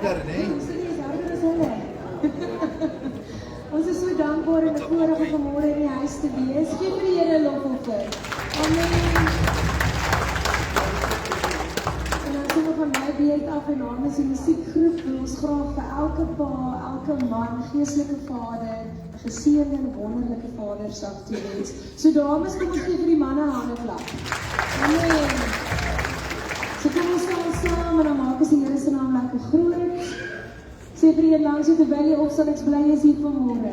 beter, né? Ons is so dankbaar en 'n voorreg om vanmôre in die huis te wees. Geef vir die Here 'n lofoffer. Amen. En dan sommer van my beurt af en namens die musiekgroep wil ons graag vir elke pa, elke man, geestelike vader, geseënde en wonderlike Vadersdag toewens. So dames, kom ons gee vir die manne 'n handeklap. Amen. So kom ons staan saam en dan maak ons die Here se naam lekker groot. Sê vir die langs jou terwyl jy opstaan, ek bly is hier vanmôre.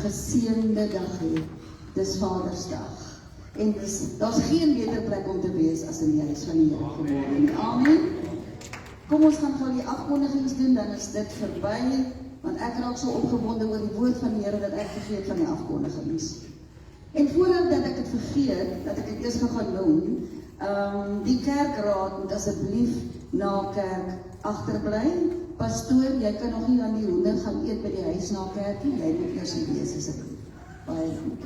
Geseënde dag hê. Dis Vadersdag. En daar's geen beter plek om te wees as in die huis van die Here vanmôre. Amen. Kom ons gaan gou die afkondigings doen, dan is dit verby, want ek raak so opgewonde oor die woord van die Here dat ek vergeet van die afkondigings. En voordat ek dit vergeet, dat ek dit eers gaan noem, die kerkraad moet asseblief na kerk agterbly. Pastoor, jy kan nog nie aan die hoender gaan eet by die huis na kerk nie, jy moet eers wees asseblief. Baie goed.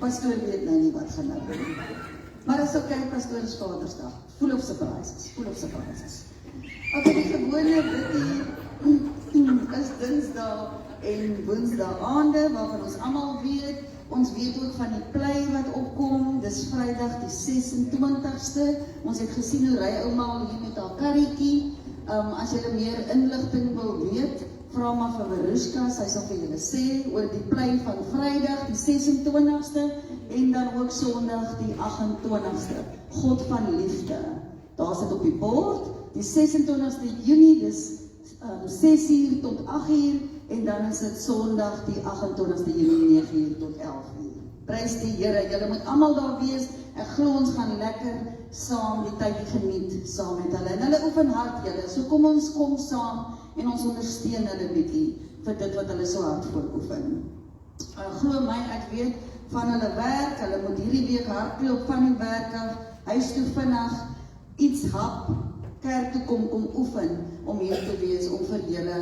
Pastoor weet nou nie wat gaan nou doen. Maar as ok, pastoor is Vadersdag. Full of surprises, full of surprises. Okay, die gewone bidtie is Dinsdag en Woensdag aande, waarvan ons almal weet. Ons weet ook van die plei wat opkom, dis Vrydag die 26ste. Ons het gesien hoe ry ouma al hier met haar karretjie. As julle meer inligting wil weet, vra maar vir Veruska, sy sal vir julle sê oor die plei van Vrydag die 26ste en dan ook Sondag die 28ste. God van liefde. Daar sit op die bord, die 26ste Junie, dis 6 uur tot 8 uur en dan is dit Sondag die 28ste Junie 9 uur tot 11 uur. Prys die Here, julle moet almal daar wees. Ek glo ons gaan lekker saam die tyd geniet saam met hulle. En hulle oefen hard julle. So kom ons kom saam en ons ondersteun hulle bietjie vir dit wat hulle so hard voor oefen. Glo my, ek weet van hulle werk, hulle moet hierdie week hardloop van die werk af, huis toe vinnig, iets hap, kerk toe kom oefen, om hier te wees, om vir julle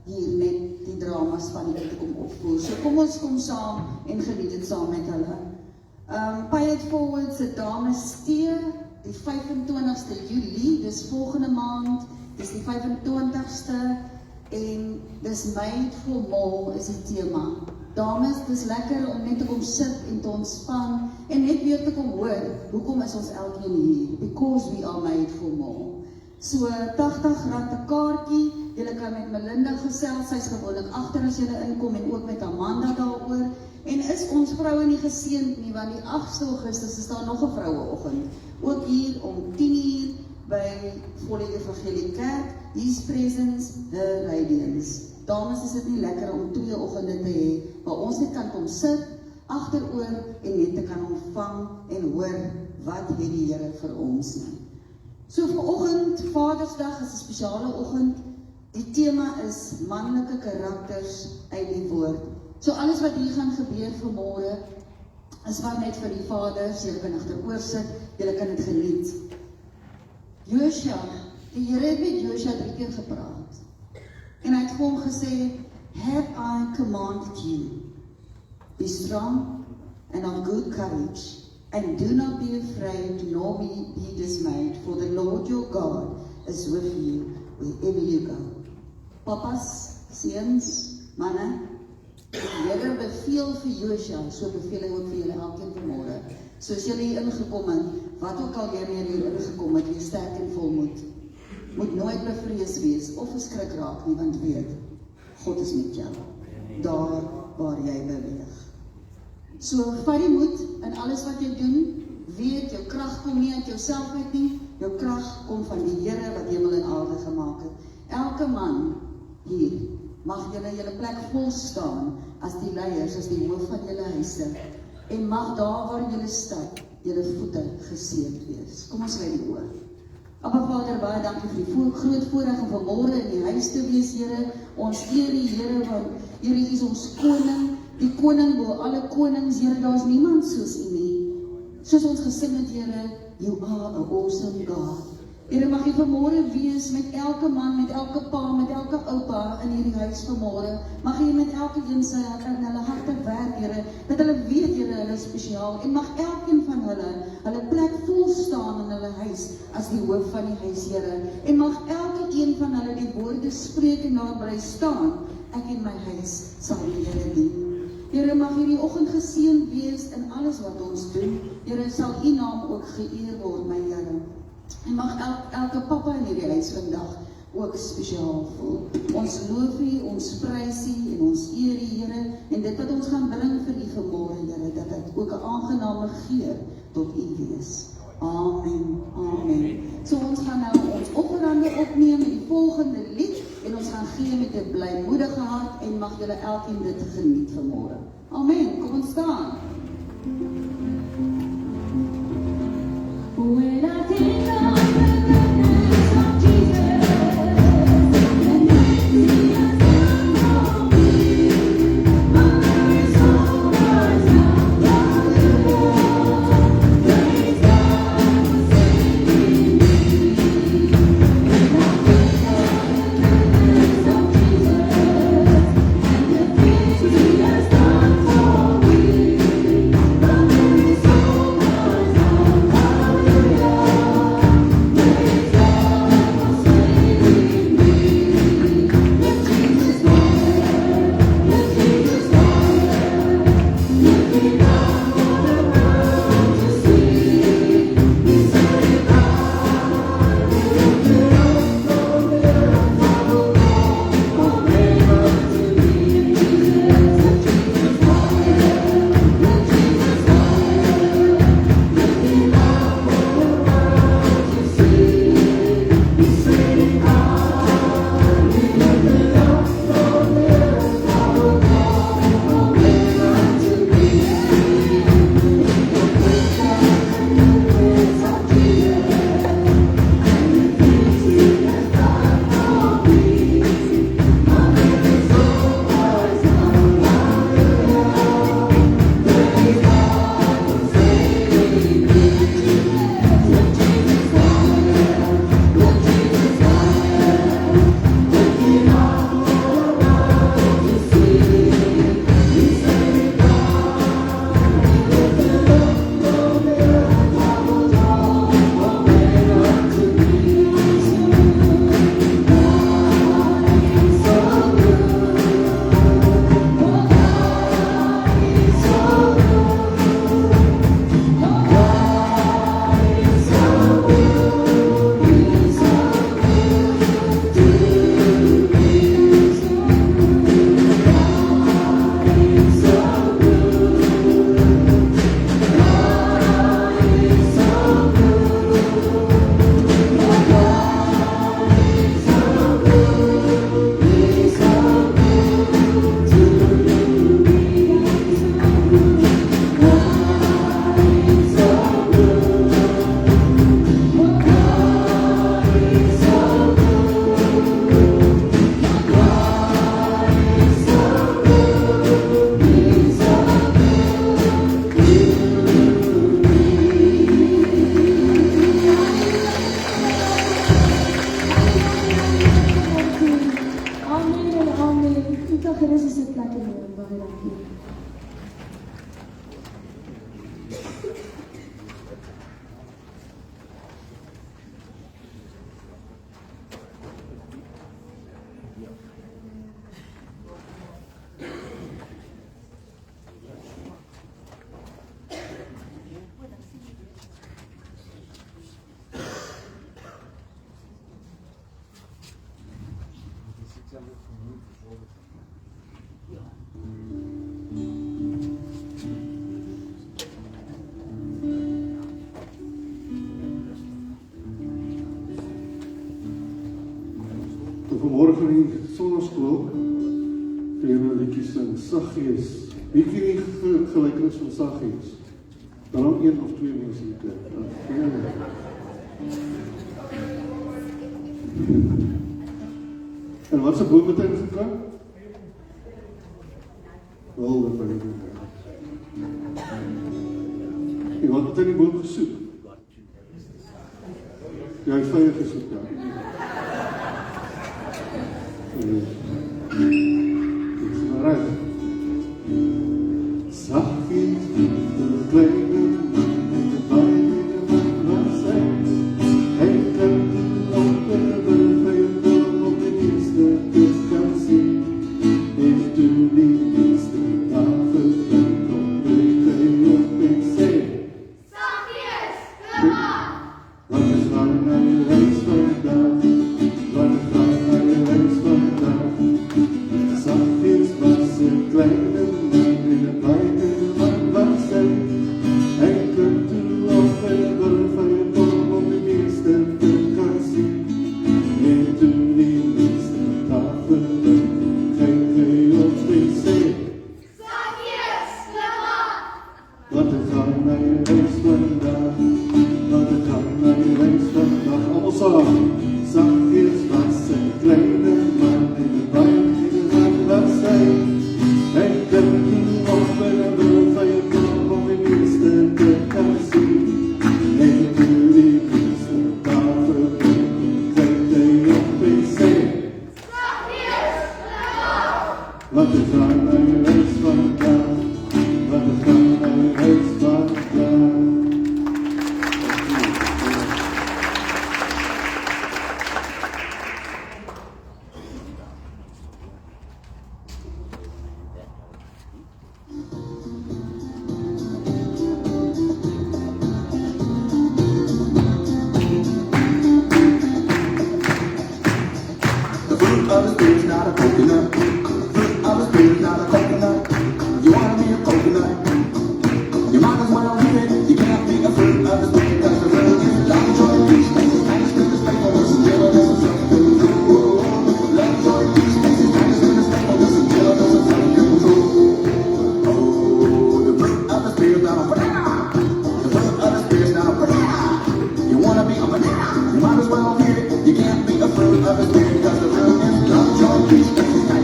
hier net die dramas van die te kom opvoer. So kom ons kom saam en geniet dit saam met hulle. Pay It Forward se dames tee, die 25ste Julie, dis volgende maand, dis die 25ste, en dis Made for More is die tema. Dames, dis lekker om net te kom sit en te ontspan, en net weer te kom hoor, hoekom is ons elkeen hier? Because we are made for more. So, R80 'n kaartjie, julle kan met Melinda gesels, sy's gewoonlik agter as julle inkom, en ook met Amanda daaroor. En is ons vroue nie geseënd nie, want die 8 Augustus is daar nog 'n vroueoggend. Ook hier om 10:00 by Volle Evangelie Kerk, His Presence, Her Radiance. Dames, is dit nie lekker om 2 oggende te hê, waar ons net kan kom sit, agteroor, en net te kan ontvang en hoor, wat het die Here vir ons nie. So vanoggend, Vadersdag is 'n spesiale oggend. Die tema is manlike karakters uit die woord. So alles wat hier gaan gebeur vanmôre, is maar net vir die vaders, julle kan agteroor sit, julle kan dit geniet. Josua, die Here het met Josua 3 keer gepraat. En hy het vir hom gesê, have I commanded you, be strong and of good courage, and do not be afraid, nor be dismayed, for the Lord your God is with you wherever you go. Papas, seuns, manne, die Here beveel vir Josua, so beveel hy ook vir julle elkeen vanmôre. Soos julle hier ingekom het, wat ook al wanneer jy hier ingekom het, wees sterk en volmoed. Moet nooit bevrees wees of geskrik raak nie, want weet, God is met jou, daar waar jy beweeg. So, vat die moed in alles wat jy doen, weet, jou krag kom nie uit jouself uit nie, jou krag kom van die Here wat hemel en aarde gemaak het. Elke man hier, mag julle plek vol staan, as die leiers, as die hoof van julle huise, en mag daar waar julle stap, julle voete geseënd wees. Kom ons sluit die oë. Abba Vader, baie dankie vir die groot voorreg om vanmôre in die huis te wees, Here. Ons eer die Here, want Here is ons koning, die koning bo alle konings, Here, daar is niemand soos U nie. Soos ons gesing het, Here, You are an awesome God. Here, mag U vanmôre wees met elke man, met elke pa, met elke oupa in hierdie huis vanmôre. Mag U met elke een sy in hulle harte werk, Here, dat hulle weet, Here, hulle is spesiaal, en mag elkeen van hulle plek vol staan in hulle huis, as die hoof van die huis, Here, en mag elke een van hulle die woorde spreek en daar bly staan, ek en my huis sal die Here dien. Here, mag hierdie oggend geseënd wees in alles wat ons doen. Here, sal U naam ook geëer word, my Here. En mag elke papa in hierdie huis vandag ook spesiaal voel. Ons loof U, ons prys U en ons eer U, Here, en dit wat ons gaan bring vir U vanmôre, Here, dat dit ook 'n aangename geur tot U wees. Amen, amen. So ons gaan nou ons offerande opneem met die volgende lied, en ons gaan gee met 'n blymoedige hart, en mag julle elkeen dit geniet vanmôre. Amen, kom ons staan. When I think of the goodness of Jesus, and He has done for me, my soul cries out, hallelujah, praise God for saving me. When I think of the goodness of Jesus, and the things He has done for me, my soul cries out, hallelujah. vanmorgen in die sonnaskool kun jy nou liedjie sing, Saggees. Wie ken die gelykenis van Saggees? Daarom 1 of 2 mense die kerk. En wat is 'n boom het hy gekom? Wel, dat weet ek nie. En wat het hy die boom gesoek? Ja, hy het veilig gesoek, ja. Dit is maar reg. Saggies, die kleine man en die baie man wat sê, hy kan op en by jou kom op die eerste dit kan sien. En toe die eerste tafel kan kom, wil ek op en sê, Saggies, kom aan! Wat is gaan na jou huis vandag? Wat is gaan na jou huis vandag? Saggies was een kleine man en een baie man wat sê, hy kan toe op en wil van jou kom om die meeste te kan sien. En toe die meeste tafel kyk hy op en sê, Saggies, kom aan! Wat is gaan na jou huis vandag? Wat is gaan na jou huis vandag? Allemaal saam. Saggies was een kleine man en een baie man wat sê, hy kan toe op en wil van jou kom om die meeste te kan sien. En toe die meeste tafel kyk hy op en sê, Saggies, kom aan! Wat is gaan na jou huis vandag? Wat is gaan na jou huis vandag? The fruit of the spirit is not a coconut. Fruit of the spirit is not a coconut. You wanna be a coconut? You might as well be it. You can't be a fruit of the spirit because the fruit is love, joy, peace, patience, kindness, goodness, faithfulness, and gentleness, and self-control. Love, joy, peace, patience, kindness, goodness, faithfulness, and gentleness, and self-control. Oh, the fruit of the spirit is not a banana. The fruit of the spirit is not a banana. You wanna be a banana? You might as well be it. You can't be a fruit of the spirit because the fruit is love, joy, peace, patience, kindness.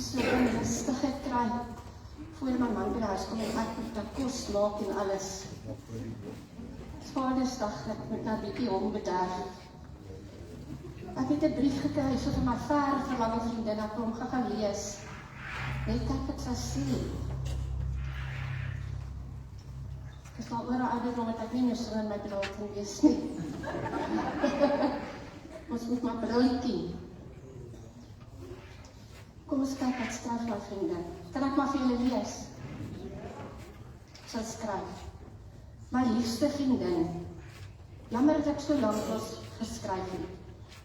so onrustigheid kry voor my man by die huis kom en ek moet dan kos maak en alles. Vadersdag, ek moet nou 'n bietjie hom bederf. Ek het 'n brief gekry so van my ver verlange vriendin, ek wil hom gaan lees. Net ek het sy sê. Ek is al oor 'n ouderdom dat ek nie meer so in my bril kan wees nie. Ons moet my brilletjie. Kom ons kyk wat skryf my vriendin. Kan ek maar vir julle lees? Sy skryf. My liefste vriendin, jammer dat ek so lank was geskryf het,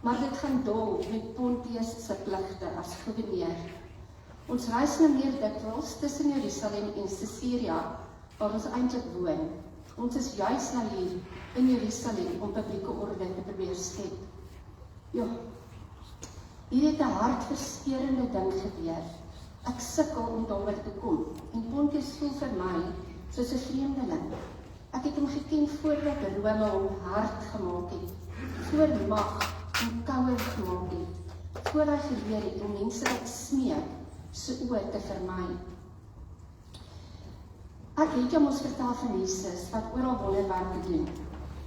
maar dit gaan dol met Pontius se pligte as gouverneur. Ons reis nou meer dikwels tussen Jerusalem en Caesarea, waar ons eintlik woon. Ons is juis nou hier in Jerusalem om publieke orde te probeer skep. Ja, hier het 'n hartverskeurende ding gebeur. Ek sukkel om daaroor te kom en Pontius voel vir my soos 'n vreemdeling. Ek het hom geken voordat Rome hom hard gemaak het, voor mag en kouer gemaak het, voor hy geleer het om mense wat smeek se oë te vermy. Ek het jou mos vertel van Jesus wat oral wonderwerke doen.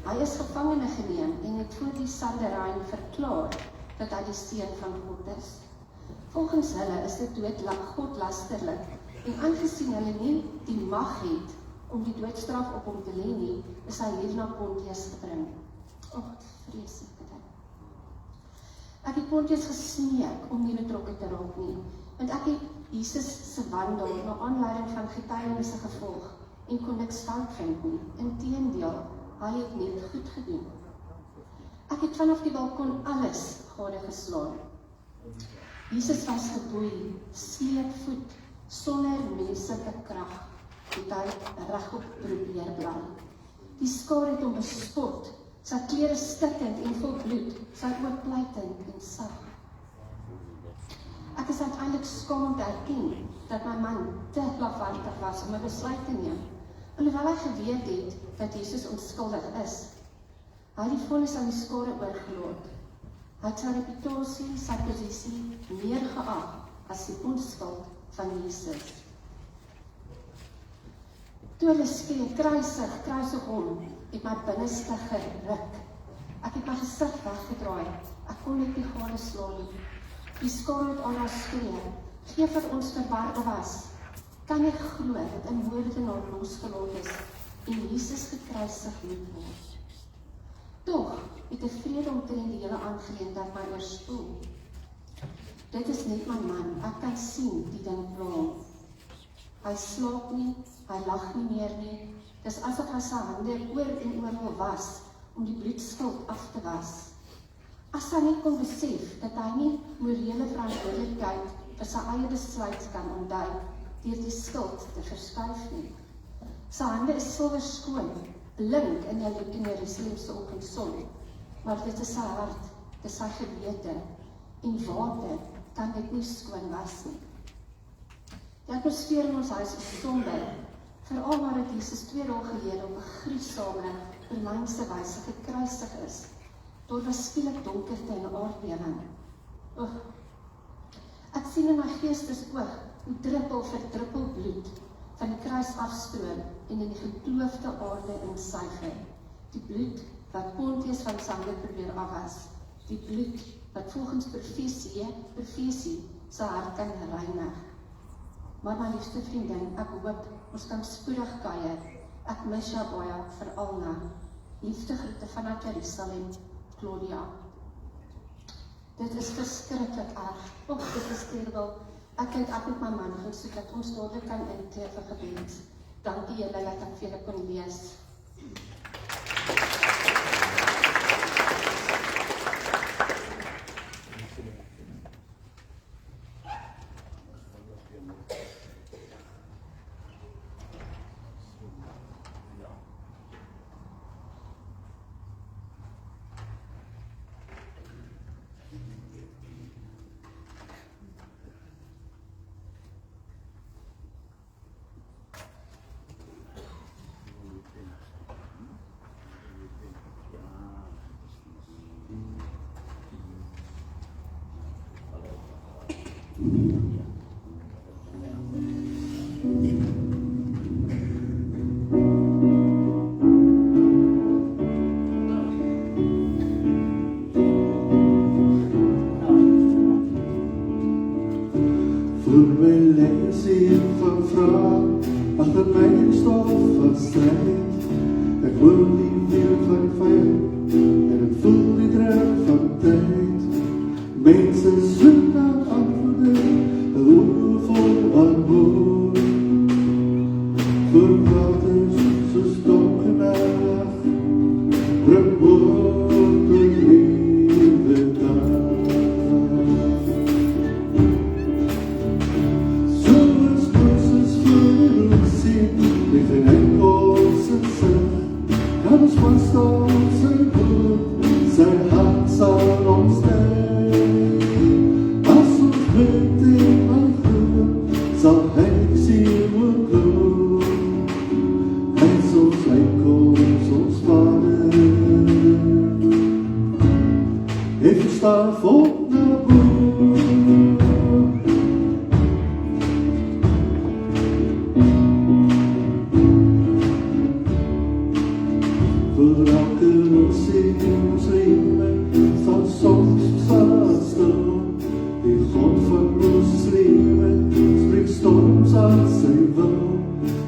Hy is gevangene geneem en het voor die Sanhedrin verklaar dat hy die seun van God is. Volgens hulle is dit godlasterlik en aangesien hulle nie die mag het om die doodstraf op hom te lê nie, is hy hier na Pontius gebring. Vreeslike ding. Ek het Pontius gesmeek om nie betrokke te raak nie, want ek het Jesus se wandel na aanleiding van getuienisse gevolg en kon niks fout vind nie. Inteendeel, hy het net goed gedoen. Ek het vanaf die balkon alles gade geslaan. Jesus was geboei, sleepvoet, sonder menslike krag, het hy regop probeer bly. Die skare het hom bespot, sy klere stikkend en vol bloed, sy oë pleitend en sag. Ek is uiteindelik skaam om te erken dat my man te lafhartig was om 'n besluit te neem, alhoewel hy geweet het dat Jesus onskuldig is. Hy het die vonnis aan die skare oorgelaat. Hy het sy reputasie, sy posisie meer geag as die onskuld van Jesus. Toe hulle skree, kruisig hom, het my binneste geruk. Ek het my gesig weggedraai, ek kon net nie gade slaan nie. Die skare het aan haar skree, gee vir ons verwarde was. Kan jy glo dat 'n moordenaar losgelaat is en Jesus gekruisig moet word? Tog het 'n vrede omtrent die hele aangeleentheid my oorspoel. Dit is net my man, ek kan sien die ding pla hom. Hy slaap nie, hy lag nie meer nie. Dis asof hy sy hande oor en oor wil was om die bloedskuld af te was. As hy nie kon besef dat hy nie morele verantwoordelikheid vir sy eie besluit kan onthou deur die skuld te verskuif nie. Sy hande is silwer skoon, blink in die Jerusalemse oggendson, maar dit is sy hart, dit is sy gewete, en water kan dit nie skoon was nie. Die atmosfeer in ons huis is somber, veral nadat Jesus 2 dae gelede op 'n gruisame Romeinse wyse gekruisig is. Daar was skielik donkerte en aardbewing. Ek sien in my geestesoog hoe druppel vir druppel bloed van die kruis afstroom en in die gekloofde aarde insuiger. Die bloed wat Pontius van sy hande probeer afwas. Die bloed wat volgens profesie sy hart kan reinig. Maar my liefste vriendin, ek hoop ons kan spoedig kuier. Ek mis jou baie, veral na. Liefde groete vanuit Jerusalem, Claudia. Dit is verskriklik erg. Dit is terrible. Ek het met my man gesoek dat ons dadelik kan intree vir gebed. Dankie julle dat ek vir julle kon lees. strijd. Ik wil niet meer van vijand en ik voel die drang van tijd. Mensen zoeken naar antwoorden, roepen voor antwoord. Verwaters, ze stonken naar, gebroken lieve dag. Zoals Mozes voor ons zien, ligt een enkel zijn zin. Kan ons vasthouden op zijn bloed, zijn hand zal ons leiden. Als ons bid in mijn groep, zal hij zien we groeien. Hij is ons enkel, ons vader. Ik sta vol naar boven. Voor elke muslimen staat soms stil. Die God van moslimen spreekt storms als hij wil.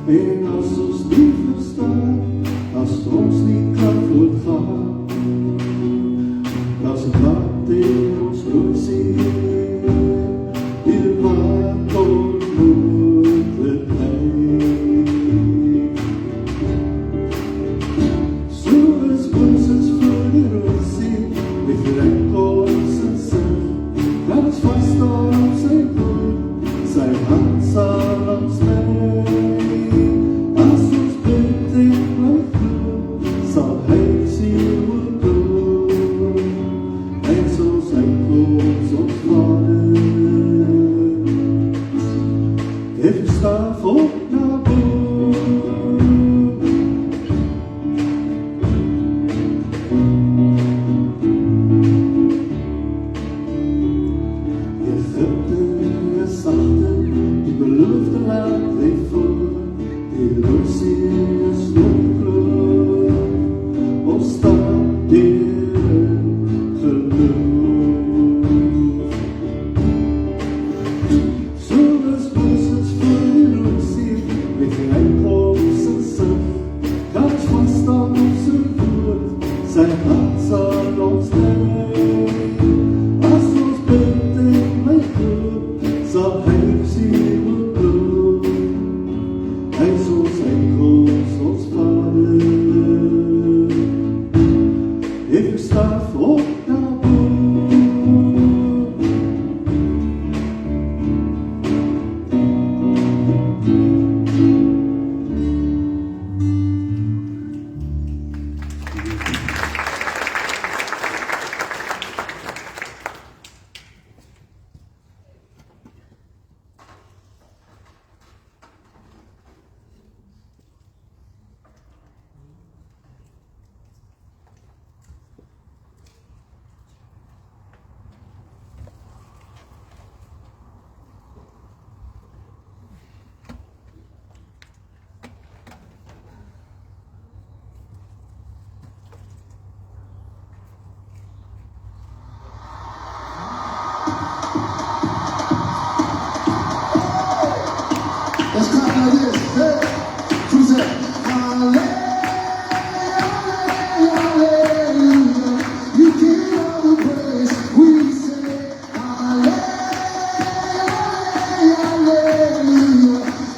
En als ons niet verstaan, als ons niet kan voortgaan, als het land in ons bloed ziet, die waard onmogelijkheid. Zoals Mozes voor de roze, ligt er enkel zijn zin. Laat ons vasthouden op zijn bloed, zijn hand zal ons leiden. Als ons bid in mijn groep, zal hij zien we doen. Hij is ons enkel, ons vader. Ik sta vol naar boven. Egypte is achter, die beloofde land ligt voor. Die Russie is donker, ons staat in geloof. Zoals Mozes voor die Russie, ligt hij enkel zijn zin. Kan ons vasthouden op zijn voet, zijn hand zal ons leiden. Als ons bid in mijn groep, zal hij zien we doen. Hij is ons enkel, ons vader. Ik sta vol naar boven. Let's clap like this. Hey, who's that? Hallelujah. You give all the praise. We say hallelujah.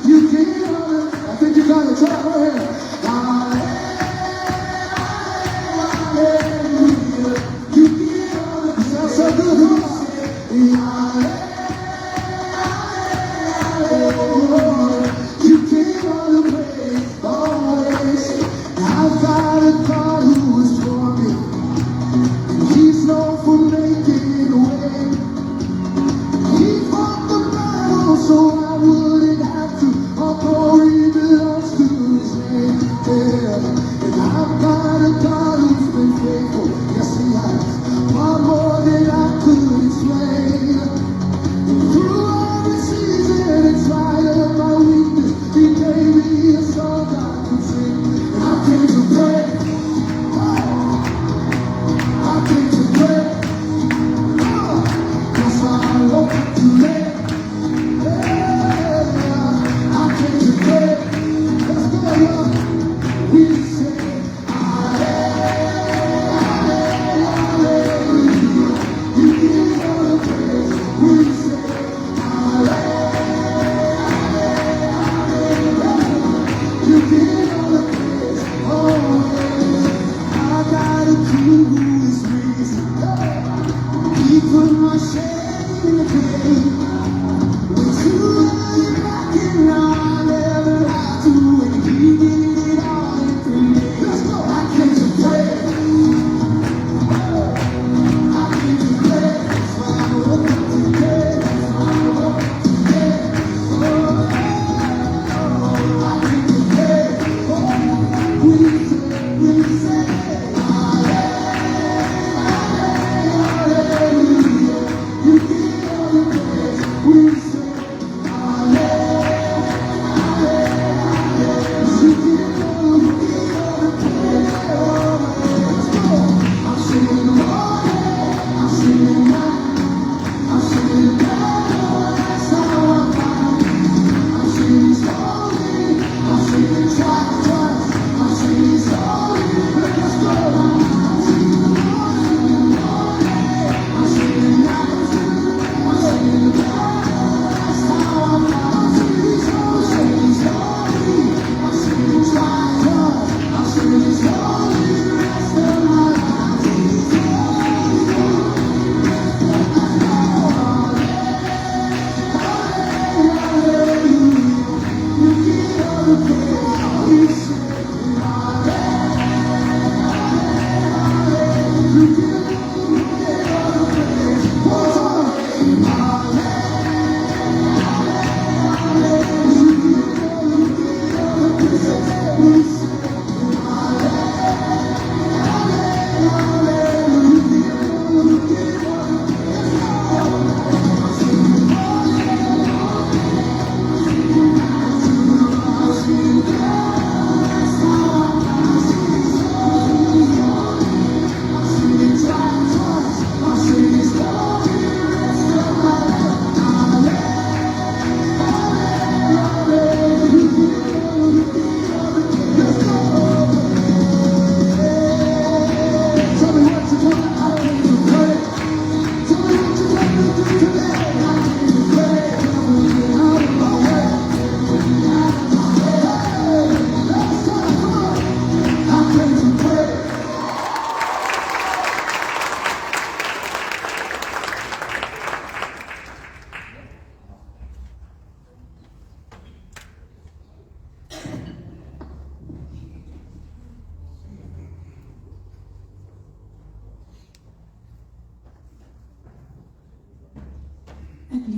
You give all the. I think you got it. Try it right here. Hallelujah. You give all the. Sounds so good, huh? You give all the praise, always. I've got a God who is for me, and He's known for making a way. He fought the battle so I wouldn't have to. All glory belongs to His name. Yeah. And I've got a God who's been faithful. Yes, He has. Far more than I could explain. Through every season, in spite of my weakness, He gave me a song I could sing. And I came to pray. I came to pray. That's why I woke up today. Yeah. I came to pray. Let's go, y'all.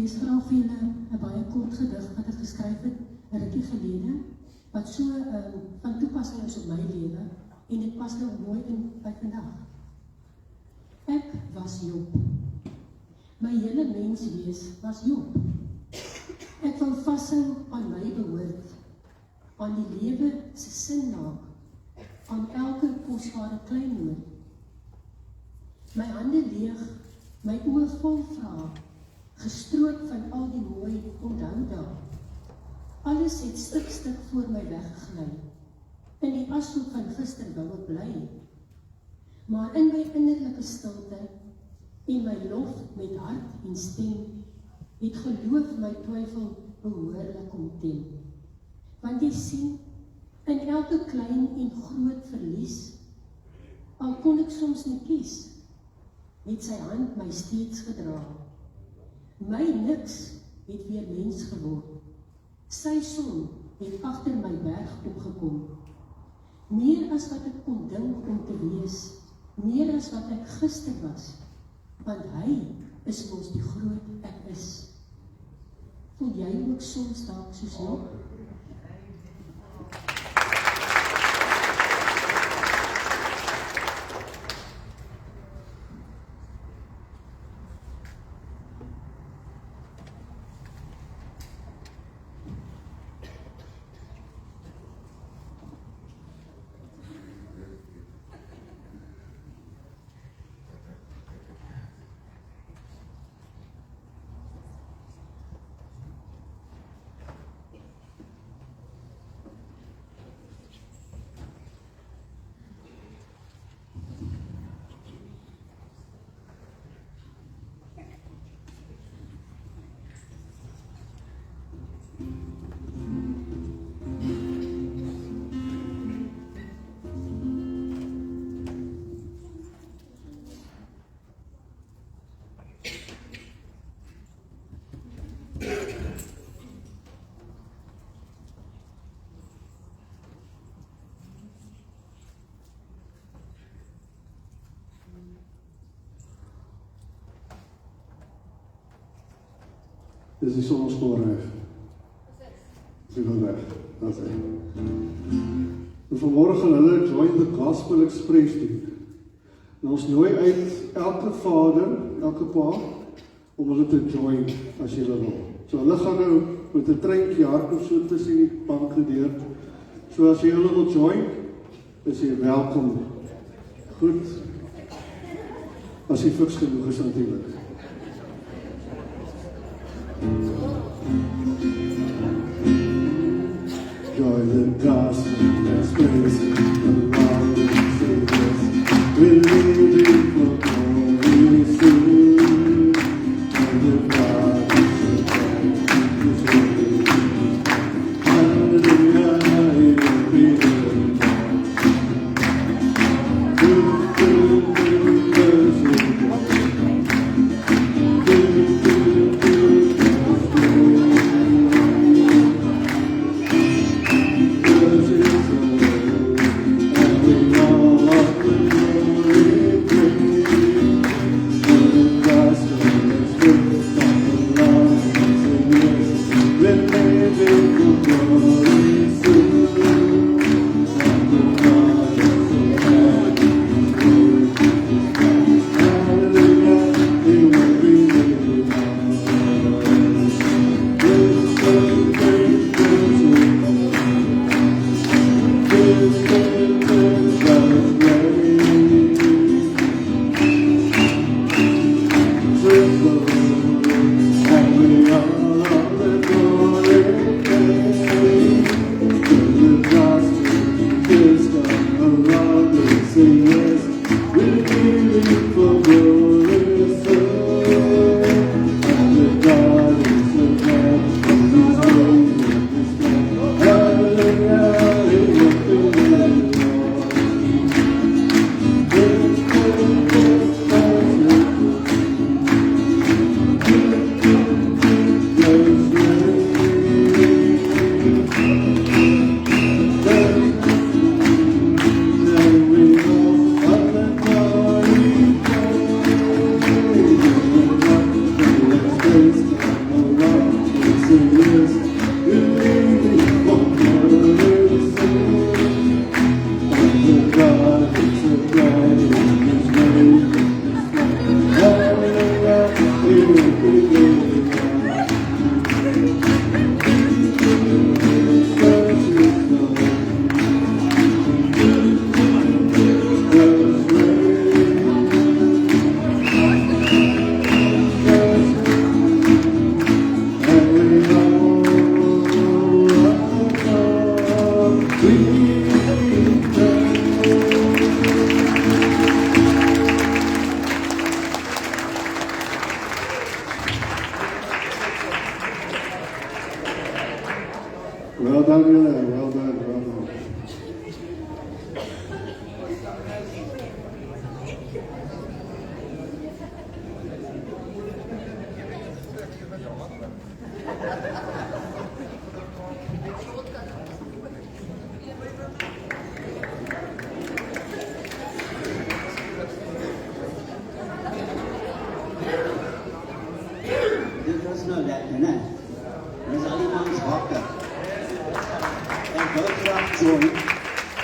lees graag vir julle 'n baie kort gedig wat ek geskryf het 'n rukkie gelede, wat so van toepassing is op my lewe en dit pas nou mooi in by vandag. Ek was Job. My hele menswees was Job. Ek wou vashou aan my behoort, aan die lewe se sin maak, aan elke kosbare kleinood. My hande leeg, my oë vol vrae, gestroop van al die mooi onthou dae. Alles het stuk voor my weggegly. In die ashoop van gister wou ek bly. Maar in my innerlike stilte en my lof met hart en stem, het geloof my twyfel behoorlik omtem. Want jy sien, in elke klein en groot verlies, al kon ek soms nie kies, het sy hand my steeds gedra. My niks het weer mens geword. Sy son het agter my berg opgekom. Meer as wat ek kon dink om te wees, meer as wat ek gister was, want hy is ons die groot ek is. Voel jy ook soms dalk soos Job? Dis die sonnespoorweg. Dis die weg. Dat is hy. En vanmorgen gaan hulle Join the Gospel Express doen. En ons nooi uit elke vader, elke pa, om hulle te join as jy wil. So hulle gaan nou met 'n treintjie hardloop so tussen die banke deur. So as jy hulle wil join, is jy welkom. Goed. As jy fiks genoeg is natuurlik. Join the gospel express, along with Saviors, we're living for glory soon. And the God is ready. Hallelujah, hallelujah.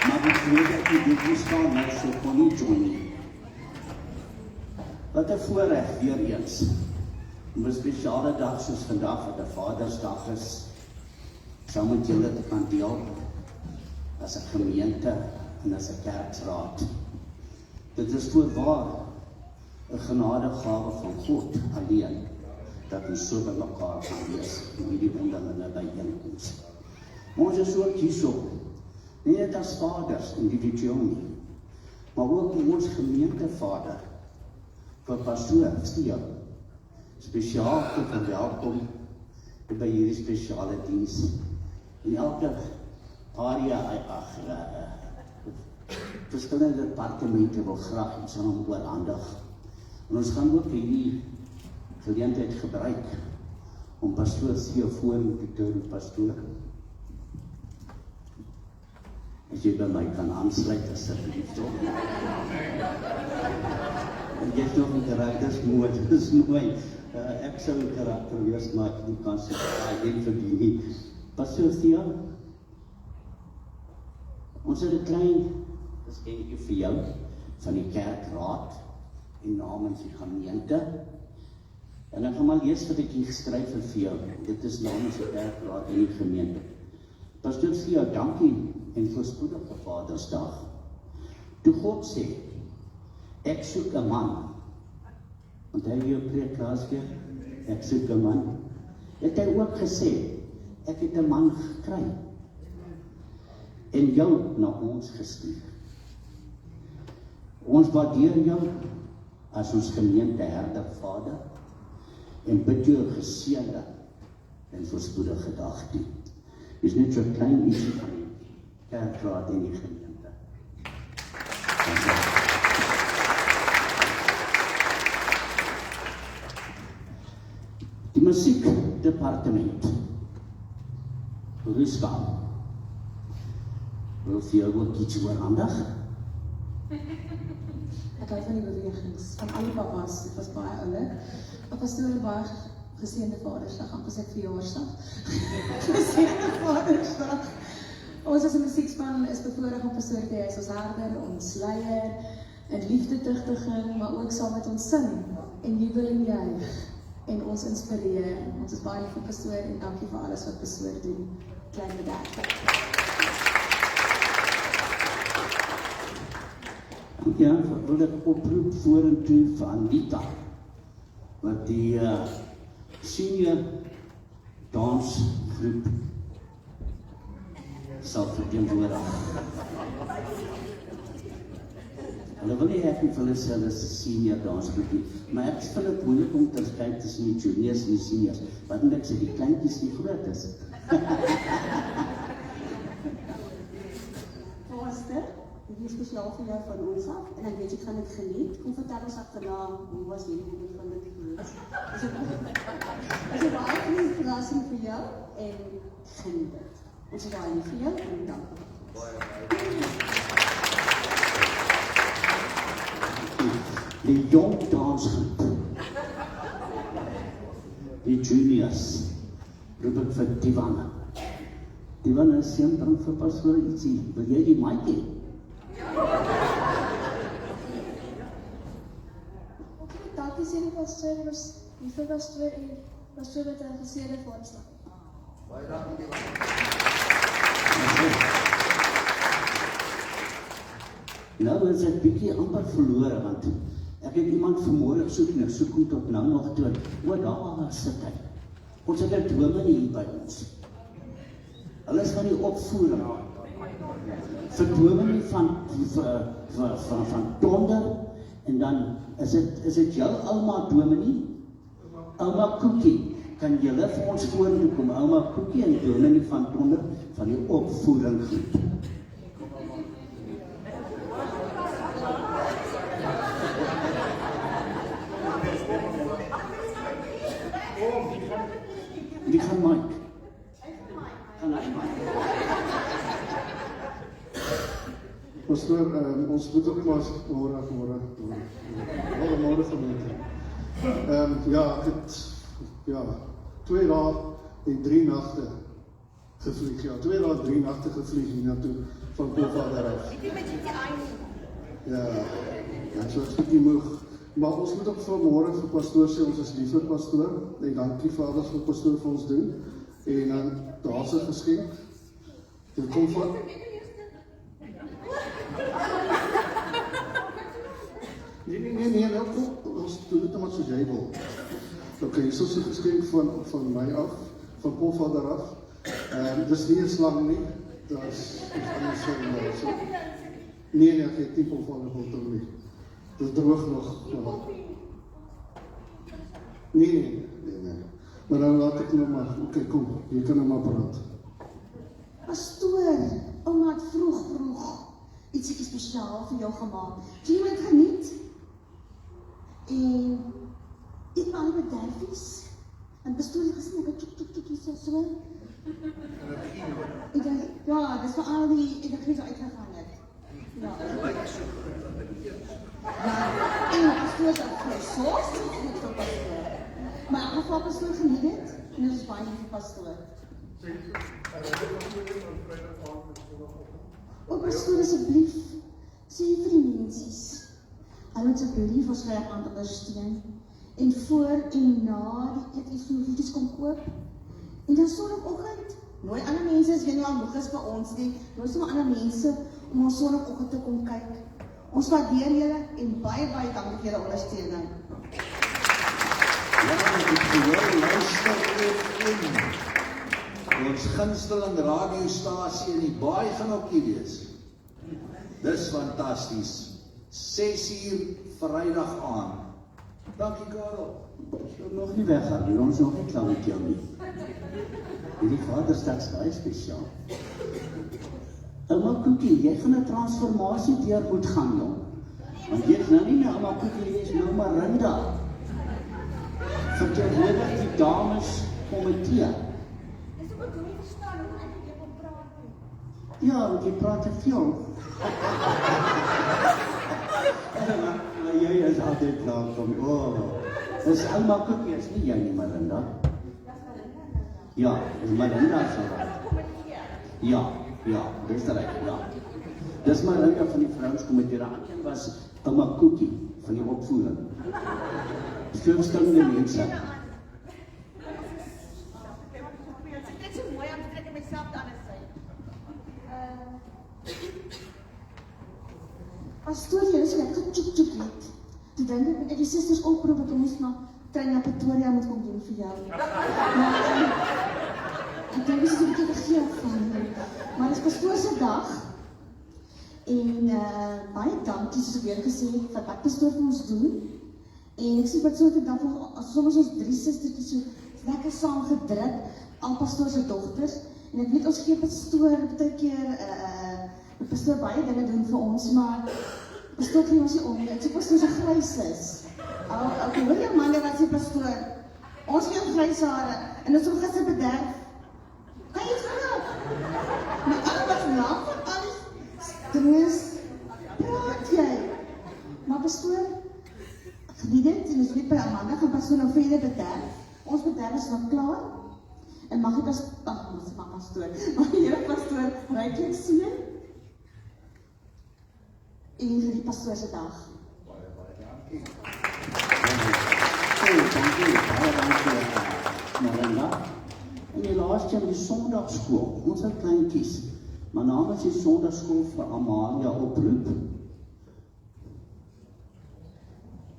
Maar ek weet dat jy dit nie staan nou so kon nie join nie. Wat 'n voorreg weer eens. Op 'n spesiale dag soos vandag, wat 'n Vadersdag is, saam met julle te kan deel as 'n gemeente en as 'n kerkraad. Dit is voorwaar 'n genadegawe van God alleen, dat ons so by mekaar gaan wees in hierdie onderlinge byeenkoms. Ons is ook hierso, nie net as vaders individueel nie, maar ook ons gemeentevader, vir pastoor Theo, spesiaal te verwelkom by hierdie spesiale diens. In elke area, verskillende departemente wil graag iets aan hom oorhandig. En ons gaan ook hierdie geleentheid gebruik om pastoor Theo vorentoe te roep. Pastoor, as jy by my kan aansluit asseblief toch? En jy het nog 'n karakter, dis mooi. Ek sou 'n karakter wees, maar ek nie kan sê, ek denk vir die nie. Pastoor Theo, ons het 'n klein geskenkie vir jou van die kerkraad en namens die gemeente. En ek gaan maar lees wat ek hier geskryf het vir jou. Dit is namens die kerkraad en die gemeente. Pastoor Theo, dankie en voorspoedige Vadersdag. Toe God sê, ek soek 'n man. Want hy jou preek laas keer, ek soek 'n man. Het hy ook gesê, ek het 'n man gekry. En jou na ons gestuur. Ons waardeer jou as ons gemeente herder Vader en bid jou geseënde en voorspoedige dag toe. Dis net so klein ietsie van die kerkraad en die gemeente. Die musiekdepartement, Ruska, wil vir jou ook iets oorhandig? Ek hou van die bewegings van alle papa's, dit was baie oulik. Maar pastoor, baie geseënde Vadersdag, amper sê ek verjaarsdag. Geseënde Vadersdag. Ons as 'n musiekspan is bevoorreg om pastoor te hê as ons herder, ons leier, in liefdedigtiging, maar ook saam met ons sing en jubel en juig en ons inspireer. Ons is baie lief vir pastoor en dankie vir alles wat pastoor doen. Klein bedagte. Ja, wil ek oproep vorentoe van Lita, wat die senior dansgroep sal verteenwoordig. Hulle wil nie hê vir hulle sê hulle is 'n senior dansgroep nie, maar ek vind dit moeilik om te kyk tussen die juniors en die seniors. Wat moet ek sê, die kleintjies die groot is? Pastor, dit is spesiaal vir jou van ons af, en ek weet jy gaan dit geniet. Kom vertel ons agterna, hoe was die moment van dit gewees? Is het baie goeie verrassing vir jou, en geniet dit. Ons is baie lief vir jou, en dank. Die jong dansgroep, die juniors, roep ek vir Divan. Divan is seun vir pastoor ietsie, wil jy die mic hê? Dankie sê die pastoor, was lieve pastoor en pastoor met 'n geseënde Vadersdag. Baie dankie. Nou is ek bietjie amper verlore, want ek het iemand vanmôre gesoek en ek soek hom tot nou nog toe. O, daar sit hy. Ons het 'n dominee hier by ons. Hulle is van die opvoering. Vir dominee van Tonder, en dan is dit jou ouma dominee? Ouma Koekie, kan julle vir ons vorentoe kom? Ouma Koekie en dominee van Tonder van die opvoering groep. Die gaan Mike. Gaan hy Mike. Pastoor, ons moet ook maar môre gemeente. Ja, ek het 2 dae en 3 nagte gevlieg. Ja, 2 dae en 3 nagte gevlieg hiernatoe van Paulvader af. Ja, so is bietjie moeg. Maar ons moet ook vanmôre vir pastoor sê, ons is lief vir pastoor, en dankie Vader vir pastoor vir ons doen. En dan, daar's 'n geskenk. Dit kom van... Nee, ons doen dit maar soos jy wil. Ok, so is 'n geskenk van my af, van Paulvader af. Dis nie 'n slang nie, dat is anders so. Nee, ek het nie Paulvader wil nie. Dit droog nog. Nee. Maar dan laat ek nou maar, ok, kom, jy kan nou maar praat. Pastoor, ouma het vroeg ietsie spesiaal vir jou gemaak. Jy het geniet. En eet al die bederfies. En pastoor het gesê, ek het tuk, so. Ja, dis vir al die, ek het so uitgegaan het. Ja. En pastoor is ook vir sos, goed vir pastoor. Maar in geval pastoor geniet het, en dit is baie lief vir pastoor. O pastoor, asseblief, sê vir die mensies, hulle moet asseblief ons vrydag aand ondersteun, en voor en na die eet iets noefietjies kom koop, en dan Sondagoggend, nooi ander mense, as jy nie al moeg is vir ons nie, nooi sommer ander mense, om ons Sondagoggend te kom kyk. Ons waardeer julle, en baie dankie vir julle ondersteuning. Ja, ek gehoor, luister FM. Ons gunsteling radiostasie in die baai gaan ook hier wees. Dis fantasties. 6:00 Vrydag aand. Dankie Karel. Ons nog nie weggaan nie, ons is nog nie klaar met jou nie. Hierdie Vadersdag is baie spesiaal. Ouma Koekie, jy gaan 'n transformasie deur moet gaan, jong. Want jy is nou nie meer Ouma Koekie, jy is nou Marinda. Verteenwoordig die dames komitee. Dis ook hoe jy verstaan hoe ek hier wil praat nie. Ja, want jy praat te veel. Maar jy is altyd klaar van, dis Ouma Koekie, is nie jy nie, Marinda? Ja, is Marinda so raad. Ja, dis reg, ja. Dis Marinda van die vrouenskomitee, daar een was Ouma Koekie van die opvoering. Verskillende mense. Dit is so mooi om te trek en myself te ander sy. Pastoor, jy is lekker tjoek het. Toe dink ek die susters oproep dat ons na trein na Pretoria moet kom doen vir jou. Maar ek dink dis 'n bietjie te geel van. Maar dis pastoor se dag. En baie dankie soos ek weer gesê het vir wat pastoor vir ons doen. En ek sê wat so ek dan soms ons 3 sustertjies so lekker saam gedruk, al pastoor se dogters. En ek weet ons gee pastoor baie keer pastoor baie dinge doen vir ons, maar pastoor gee ons nie om nie. Ek sê pastoor se grys is. Ek hoor jou manne wat sê pastoor, ons gee hom grys hare en ons hom gister bederf. Kan jy dit hoor? Maar al wat laat van alles stres, praat jy. Maar pastoor, geniet dit, en ons weet by Amanda gaan pastoor nou verder bederf. Ons bederf is nog klaar. En mag ek as, ons mag pastoor, maar die Here pastoor, ryklik seën. En vir die pastoor se dag. Baie dankie. Baie dankie, Marinda. En die laaste in die Sondagskool, ons het kleintjies, maar namens die Sondagskool vir Amalia oproep.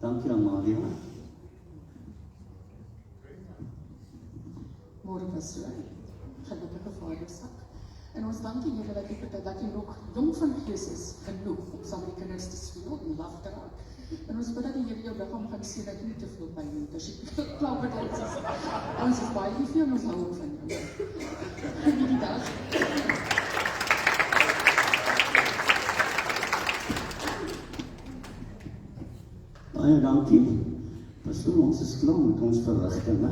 Dankie Amalia. Môre pastoor, gelukkige Vadersdag. En ons dankie julle dat jy nog jong van gees is genoeg om saam met die kinders te speel en lag te raak. En ons bid dat die Here jou liggaam gaan sien dat jy nie te veel pyn het as jy klaar met ons is. Ons is baie lief vir jou en ons hou van jou. Geniet die dag. Baie dankie. Pastoor, ons is klaar met ons verrigtinge.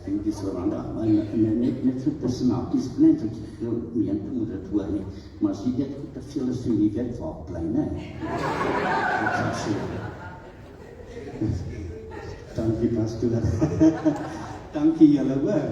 Ek dis Rwanda, maar net so tussen hakies, net dat jy veel meente moet dit hoor nie. Maar as jy dit te veel is, jy weet waar bly, né? Ek sal sê. Dankie, pastoor. Dankie julle, hoor.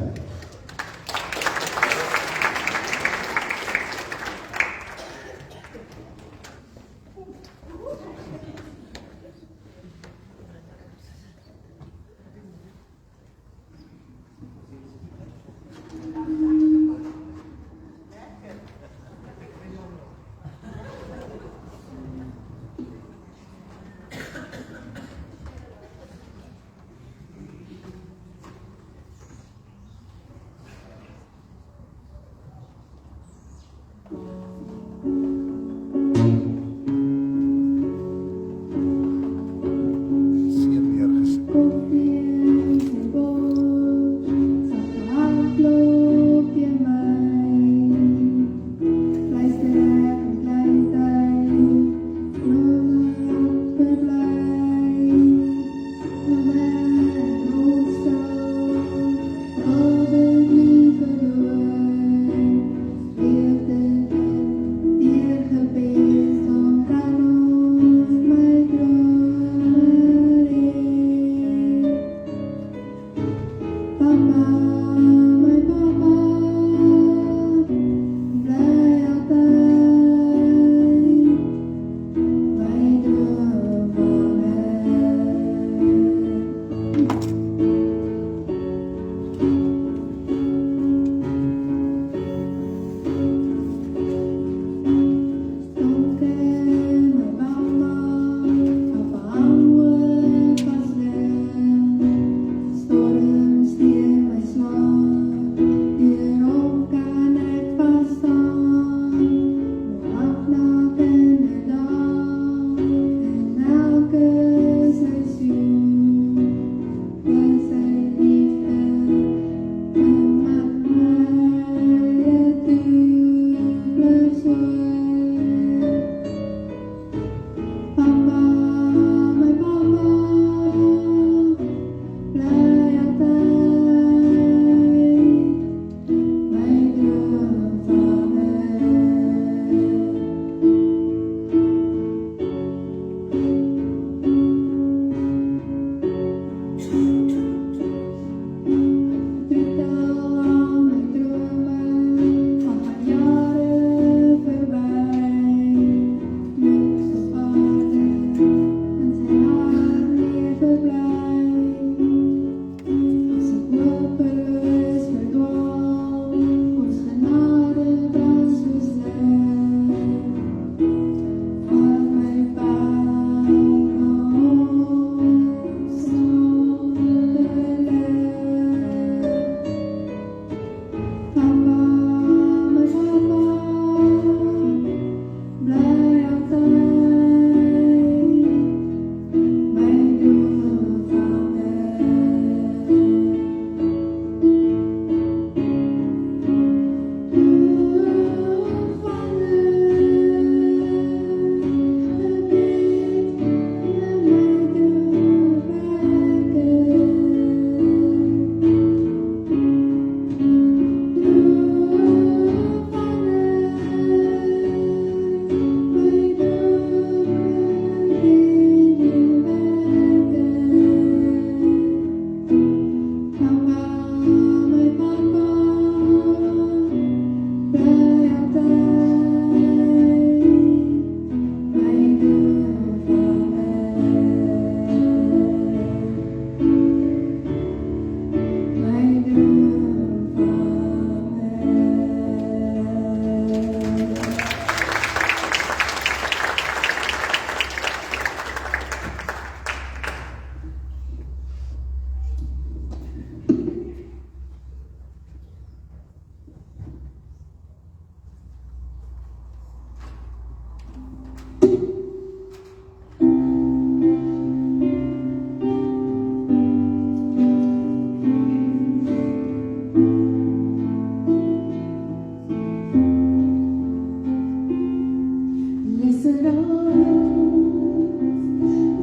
Blessed are those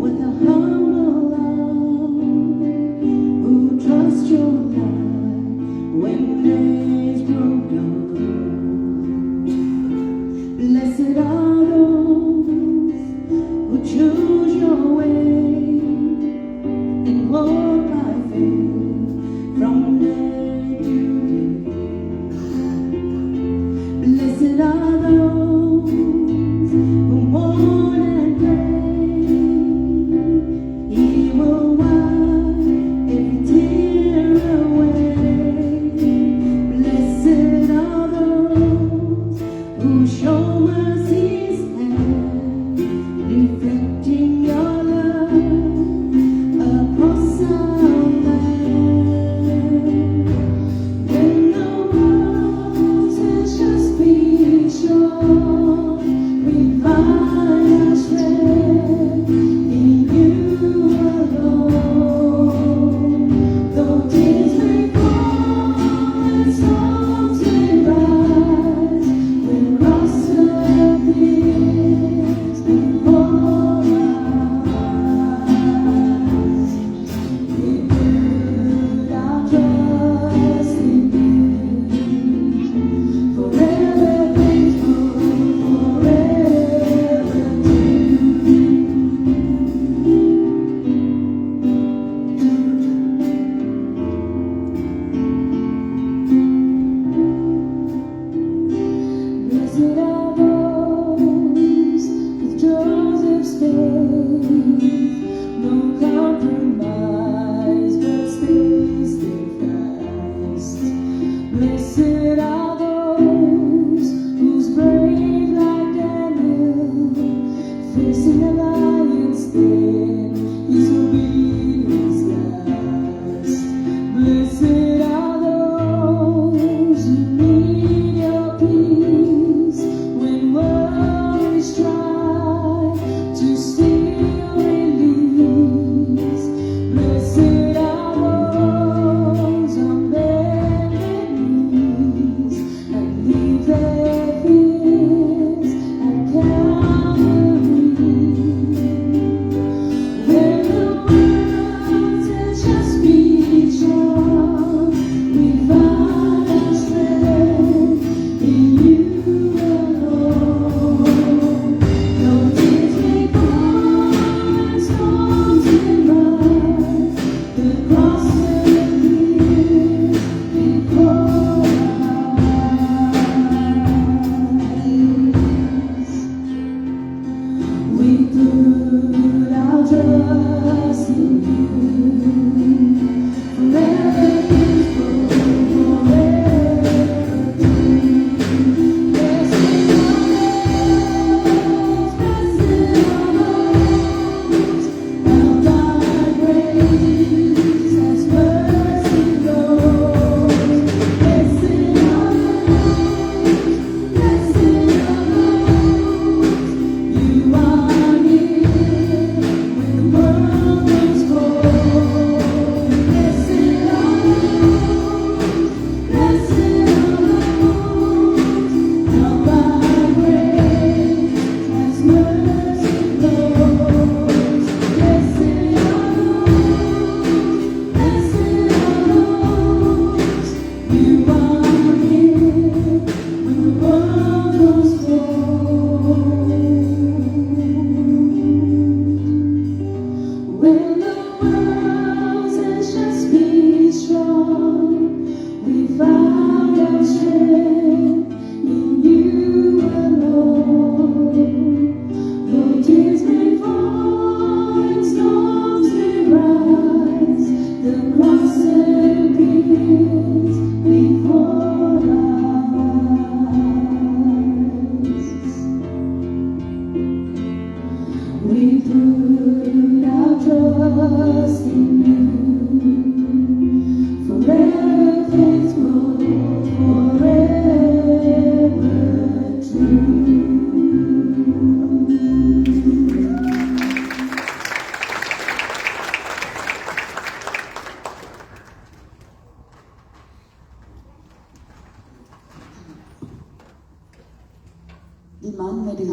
with a humble love who trust your love when days grow dark. Blessed are those who choose your way and walk by faith from day to day. Blessed are those who walk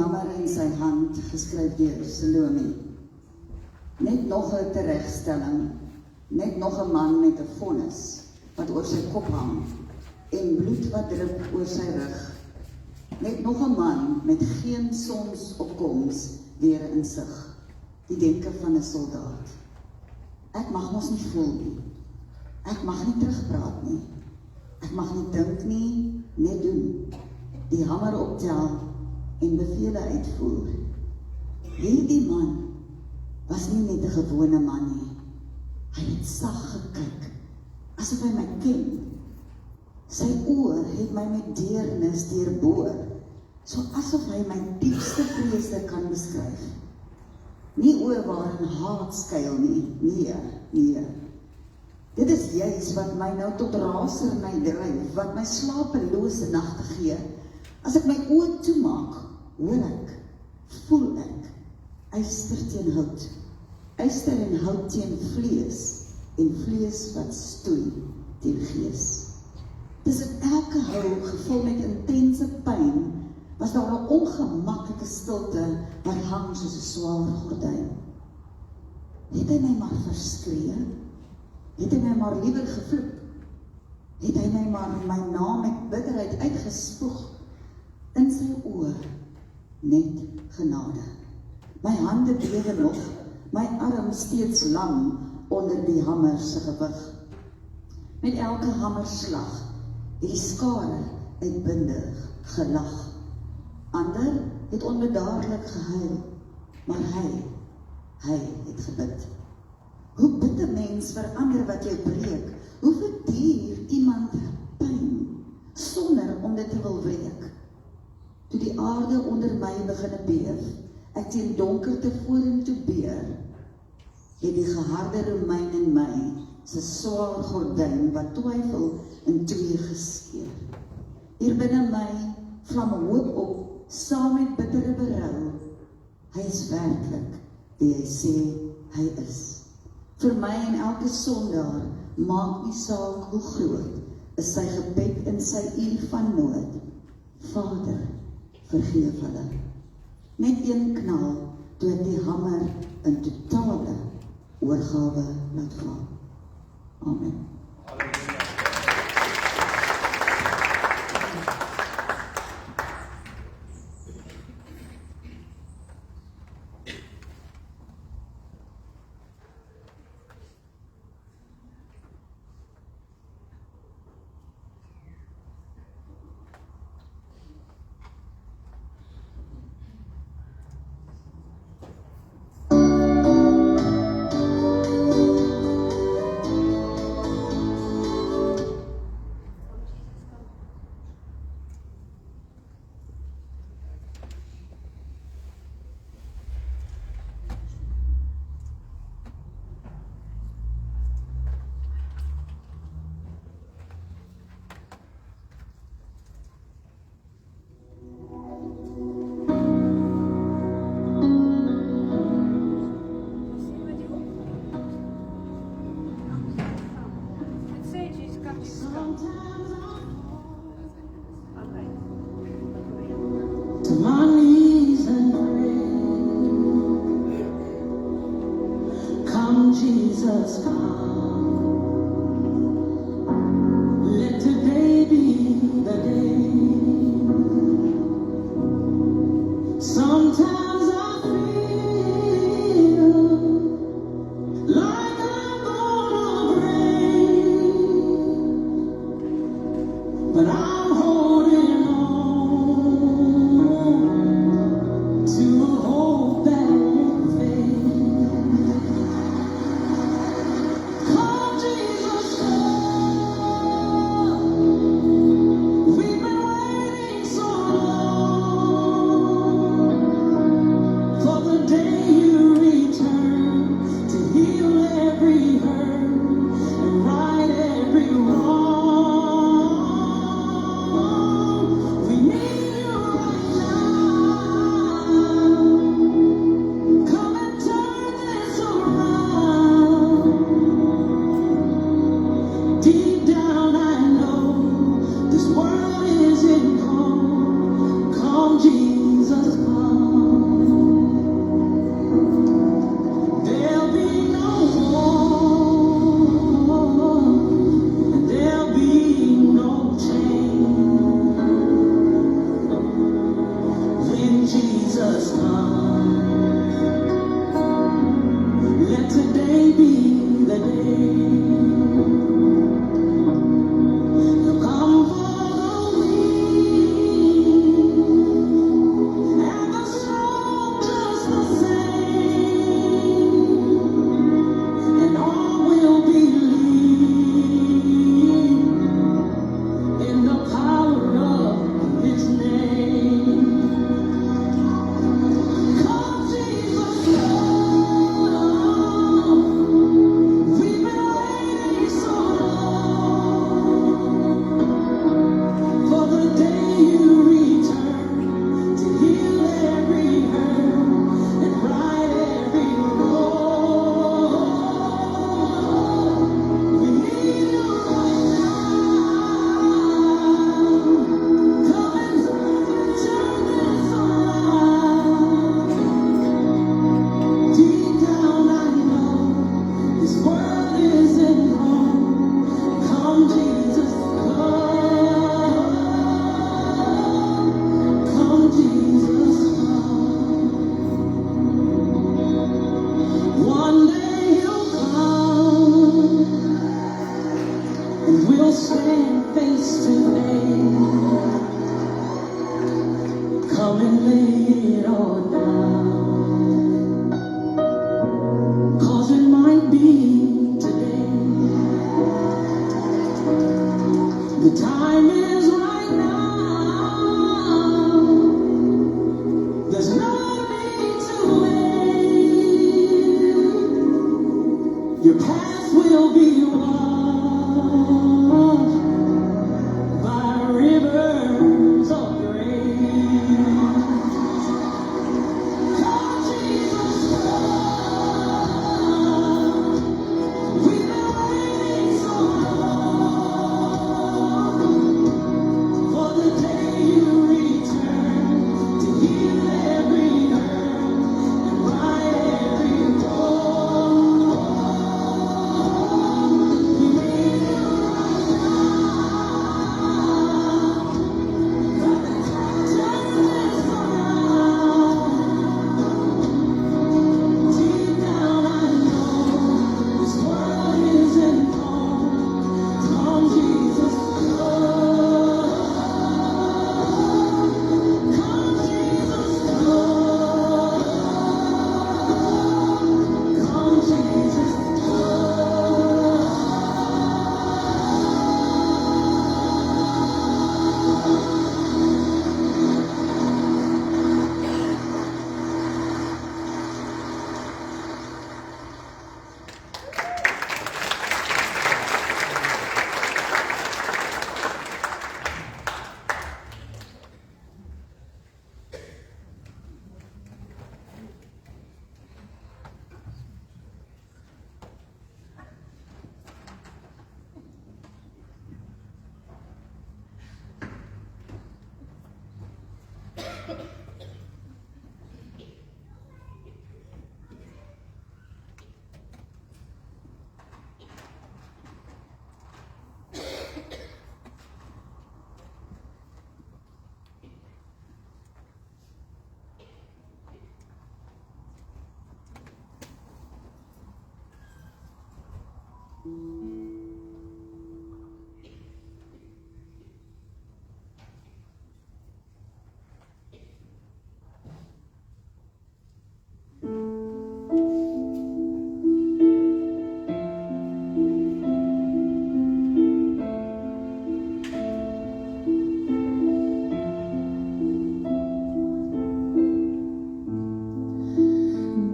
hamer in sy hand, geskryf deur Salome. Net nog 'n teregstelling, net nog 'n man met 'n vonnis wat oor sy kop hang en bloed wat drup oor sy rug. Net nog 'n man met geen sonsopkoms weer in sig, die denke van 'n soldaat. Ek mag mos nie voel nie, ek mag nie terugpraat nie, ek mag nie dink nie, net doen, die hamer optel en bevele uitvoer. Hierdie man was nie net 'n gewone man nie, hy het sag gekyk, asof hy my ken. Sy oë het my met deernis deurboor, so asof hy my diepste vrese kan beskryf. Nie oë waarin haat skuil nie, nee. Dit is juis wat my nou tot rasernij dryf, wat my slapelose nagte gee. As ek my oë toemaak, hoor ek, voel ek, yster teen hout, yster en hout teen vlees, en vlees wat stoei teen gees. Tussen elke hou, gevul met intense pyn, was daar 'n ongemaklike stilte wat hang soos 'n swaar gordyn. Het hy my maar verskree? Het hy my maar liewer gevloek? Het hy my maar my naam met bitterheid uitgespoeg? In sy oë net genade. My hande bewe nog, my arm steeds lam onder die hamer se gewig. Met elke hamerslag het die skare uitbundig gelag. Ander het onbedaarlik gehuil, maar hy het gebid. Hoe bid 'n mens vir ander wat jou breek? Hoe verduur iemand pyn, sonder om dit te wil breek? Toe die aarde onder my begin beef, ek teen donkerte vorentoe beer, het die geharde Romein in my, sy swaar gordyn wat twyfel in twee geskeur. Hier binne my vlam hoop op, saam met bittere berou. Hy is werklik wie hy sê hy is. Vir my en elke sondaar, maak nie saak hoe groot, is sy gebed in sy uur van nood. Vader, vergeef hulle. Net een knal, toe ek die hamer in totale oorgawe laat val. Amen. Jesus come. Let today be the day. Sometimes I feel like I'm gonna break, but I'm holding on to a hope that won't fade. We've been waiting so long. Jesus come. Let today be the day. You come for the weak and the strong just the same, and all will believe in the power of His name. Come, Jesus, come. We've been waiting so long for the day you return to heal every hurt and right every wrong. We need you right now. Come and turn this around. Deep down I know this world isn't wrong. Come, Jesus, come. Come, Jesus, come. One day He'll come, and we'll stand face to face. Come and lay it all down, 'cause it might be today. The time is right now. There's no need to wait. Your path will be washed by rivers of grace. Come, Jesus, come. We've been waiting so long for the day you return to heal every hurt and right every wrong. We need you right now. Come and turn this around. Deep down I know this world isn't wrong. Come, Jesus, come. Come, Jesus, come. Come, Jesus,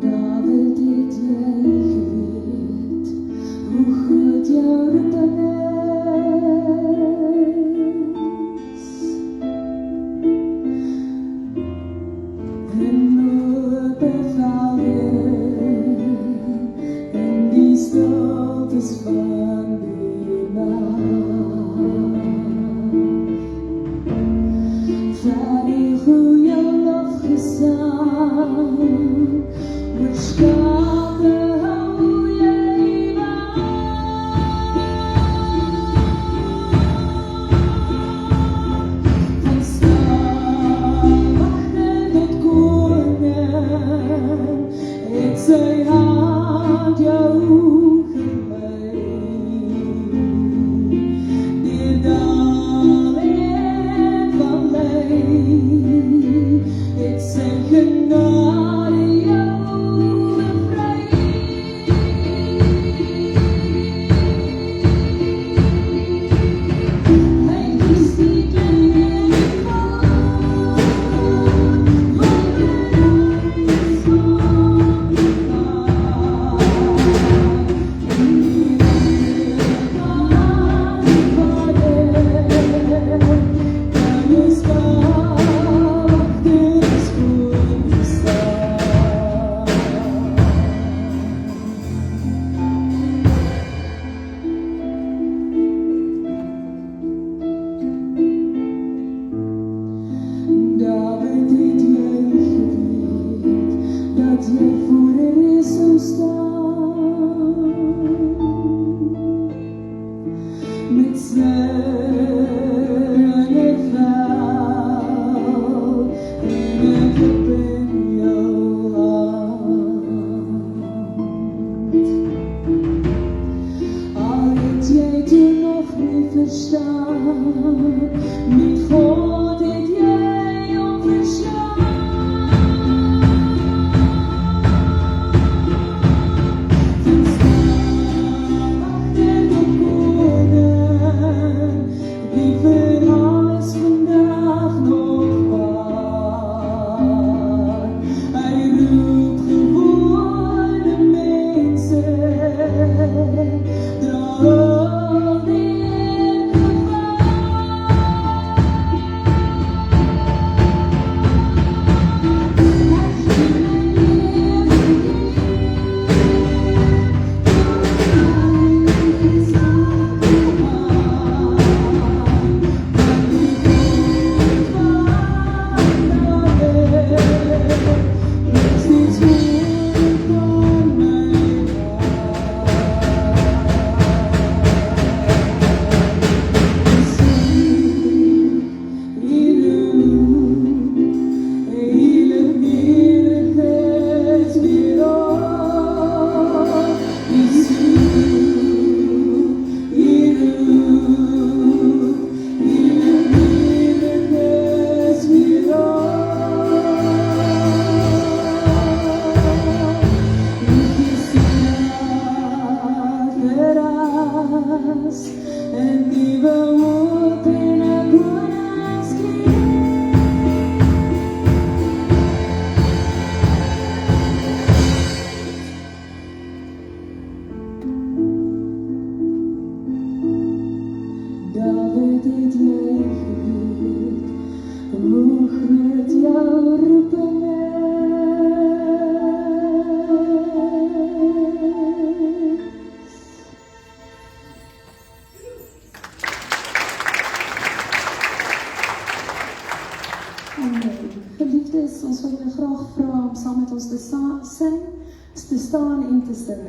David, het jy geweet hoe goed jou roeping is? En ope velde, in die stiltes van die nacht, vir die goeie lofgesang, which God the holy van staan, wacht tot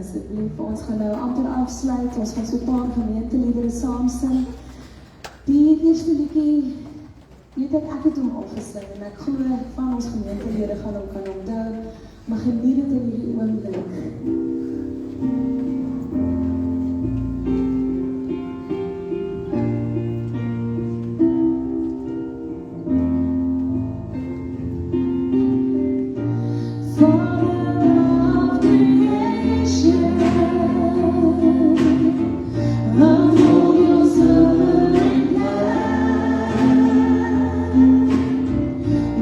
Asseblief, ons gaan nou amper afsluit, ons gaan so 'n paar gemeenteliedere saam sing. Die eerste liedjie, weet ek het hom al gesing en ek glo van ons gemeentelede gaan hom kan onthou, maar geniet dit in hierdie oomblik.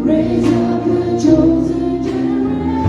Raise up a chosen generation.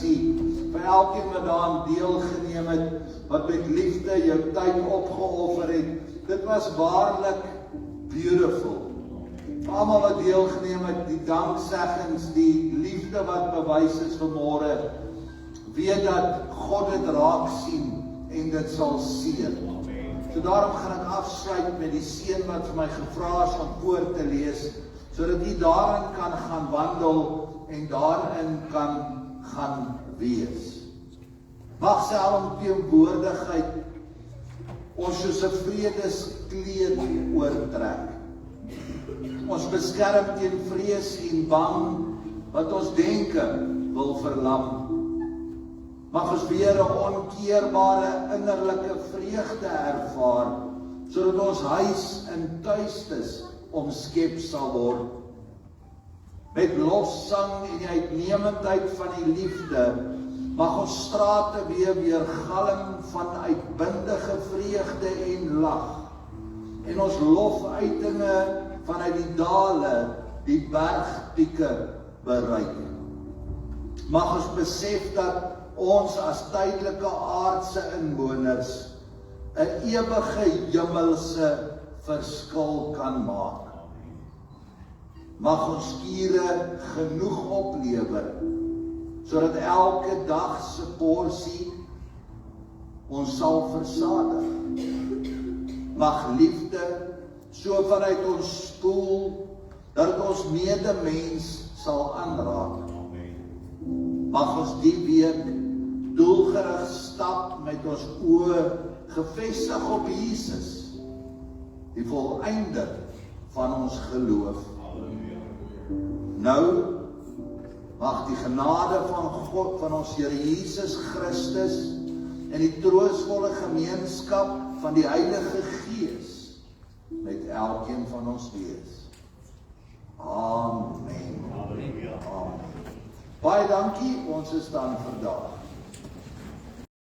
servisie, vir elkeen wat daaraan deelgeneem het, wat met liefde jou tyd opgeoffer het. Dit was waarlik beautiful. Vir almal wat deelgeneem het, die dankseggings, die liefde wat bewys is vanmôre, weet dat God dit raak sien en dit sal seën. So daarom gaan ek afsluit met die seën wat vir my gevra is om voor te lees, sodat jy daarin kan gaan wandel en daarin kan gaan wees. Mag sy alomteenwoordigheid ons soos 'n vredeskleed oortrek. Ons beskerm teen vrees en bang wat ons denke wil verlam. Mag ons weer 'n onkeerbare innerlike vreugde ervaar, sodat ons huis in tuistes omskep sal word. Met lofsang en die uitnemendheid van die liefde, mag ons strate weer galm van uitbundige vreugde en lag, en ons lofuitinge vanuit die dale, die bergpieke bereik. Mag ons besef dat ons as tydelike aardse inwoners 'n ewige hemelse verskil kan maak. Mag ons skure genoeg oplewer, sodat elke dag se porsie ons sal versadig. Mag liefde so vanuit ons spoel, dat ons medemens sal aanraak. Mag ons die week doelgerig stap met ons oë gefestig op Jesus, die volëinder van ons geloof. Nou mag die genade van God, van ons Here Jesus Christus, en die troostvolle gemeenskap van die Heilige Gees met elkeen van ons wees. Amen. Amen. Baie dankie, ons is dan vandag.